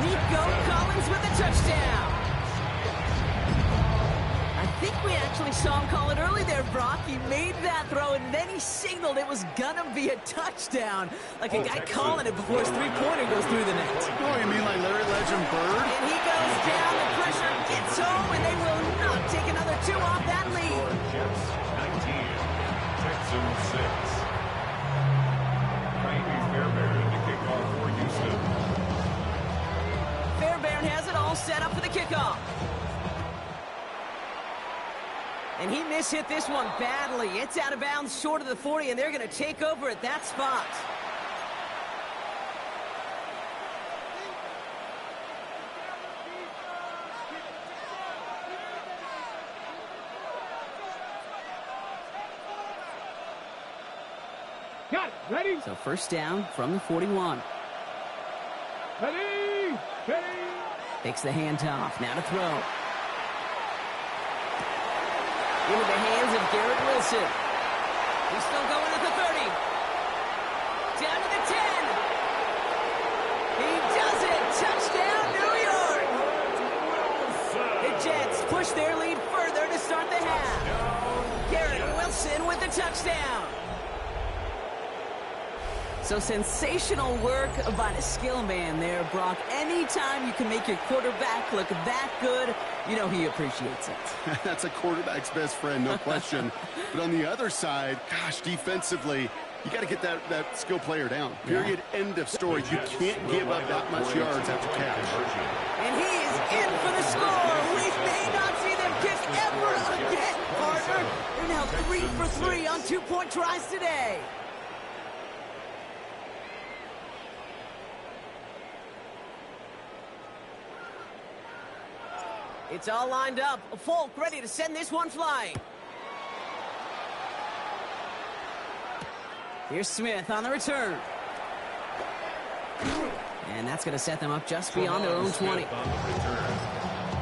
Nico Collins with the touchdown. I think we actually saw him call it early there, Brock. He made that throw, and then he signaled it was gonna be a touchdown. Like a guy calling it before his three-pointer goes through the net. Oh, you mean like Larry Legend Bird? And he goes down, the pressure gets home, and they will not take another 2 off that lead. Jets 19, Texans 6. Miami Fairbairn to kick off for Houston. Fairbairn has it all set up for the kickoff. And he mishit this one badly. It's out of bounds short of the 40, and they're going to take over at that spot. Got it. Ready? So first down from the 41. Ready? Ready? Takes the handoff. Now to throw. Into the hands of Garrett Wilson. He's still going at the 30. Down to the 10. He does it. Touchdown, New York. The Jets push their lead further to start the half. Garrett Wilson with the touchdown. So sensational work by the skill man there, Brock. Anytime you can make your quarterback look that good, you know he appreciates it. That's a quarterback's best friend, no question. But on the other side, gosh, defensively, you got to get that skill player down. Period. Yeah. End of story. You can't give up that much yards after catch. And he is in for the score. We may not see them kick ever again, partner. They're now 3 for 3 on 2-point tries today. It's all lined up. Folk ready to send this one flying. Here's Smith on the return. And that's going to set them up just beyond their own 20. On the return.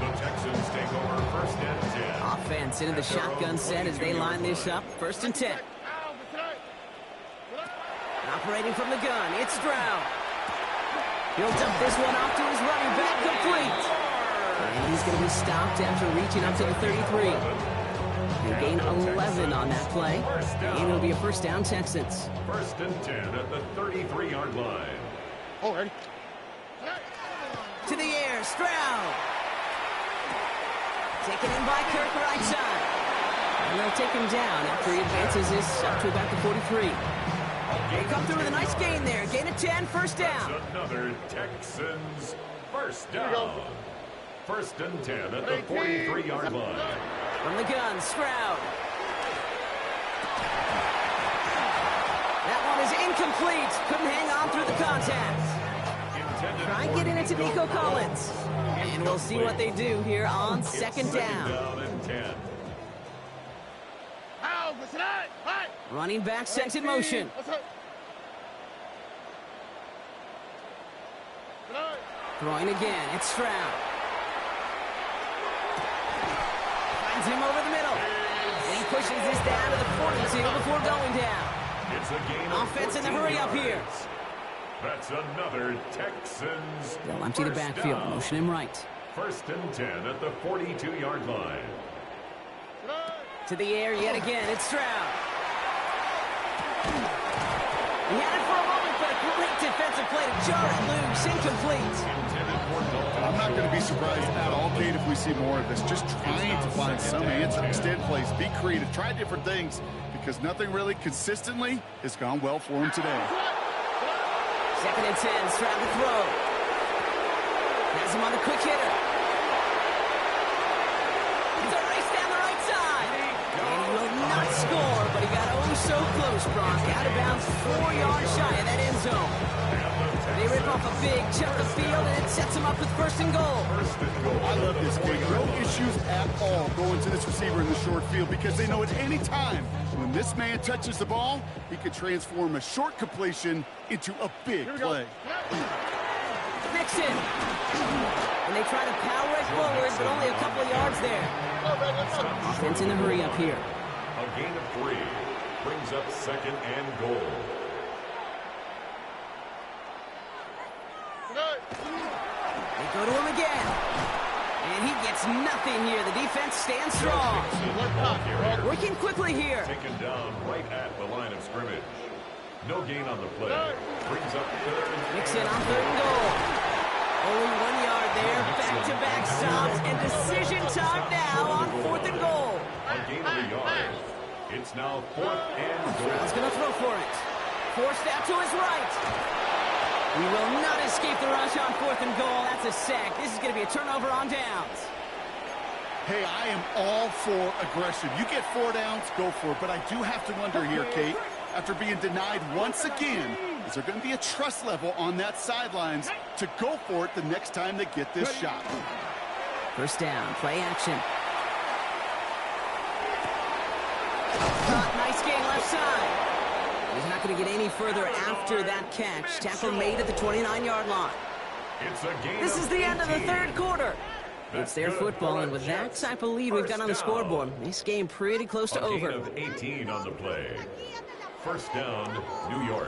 The Texans take over 1st and 10. Offense into the shotgun set as they line this up. 1st and 10. Operating from the gun, it's Stroud. He'll dump this one off to his running back, complete. And he's going to be stopped after reaching up to the 33. They gain 11 on that play. And it'll be a 1st down, Texans. 1st and 10 at the 33-yard line. Oh, ready? To the air, Stroud. Taken in by Kirk, right side. And they'll take him down after he advances this up to about the 43. They come through with a nice gain there. Gain of 10, 1st down. That's another Texans 1st down. 1st and 10 at the 43-yard line. From the gun, Stroud. That one is incomplete. Couldn't hang on through the contact. Try and get in it to Nico Collins. And we'll see what they do here on 2nd down. And 10. Running back sent in motion. Throwing again, it's Stroud. Finds him over the middle. And he pushes this down to the 42 before going down. It's a gain of Offense in the 14 hurry up here. yards. That's another Texans. They'll empty the 1st backfield, down. motion him right. 1st and 10 at the 42-yard line. To the air yet again, it's Stroud. He had it for a moment, but a great defensive play to jar it loose, incomplete. I'm not going to be surprised at all, Kate, if we see more of this. Just trying to find some answer. Extend plays, be creative, try different things, because nothing really consistently has gone well for him today. 2nd and 10, Stroud to throw. Has him on the quick hitter. It's a race down the right side. And he will not score, but he got oh so close, Brock. Out of bounds 4 yards shy of that end zone. They rip off a big chunk of field, and it sets him up with 1st and goal. I love this game. No issues at all going to this receiver in the short field because they know at any time when this man touches the ball, he could transform a short completion into a big play. Mixon. And they try to power it forward, but only a couple of yards there. Offense in a hurry up here. A gain of 3 brings up 2nd and goal. They go to him again. And he gets nothing here. The defense stands strong. Working quickly here. Taken down right at the line of scrimmage. No gain on the play. Brings up 3rd and 10. Mixon on 3rd and goal. Only 1 yard there. Back-to-back stops. And decision time now on 4th and goal. A gain of a yard. It's now 4th and goal. He's going to throw for it. Forced out to his right. We will not escape the rush on 4th and goal. That's a sack. This is going to be a turnover on downs. Hey, I am all for aggression. You get 4 downs, go for it. But I do have to wonder here, Kate, after being denied once again, is there going to be a trust level on that sidelines to go for it the next time they get this shot? 1st down, play action. Caught, nice gain left side. He's not going to get any further after that catch. Tackle made at the 29-yard line. It's a gain This is the end of the 3rd quarter. It's their good football, for and with the that Jets. type of lead we've got on the 1st scoreboard, down. this game pretty close to A gain over. of 18 on the play. 1st down, New York.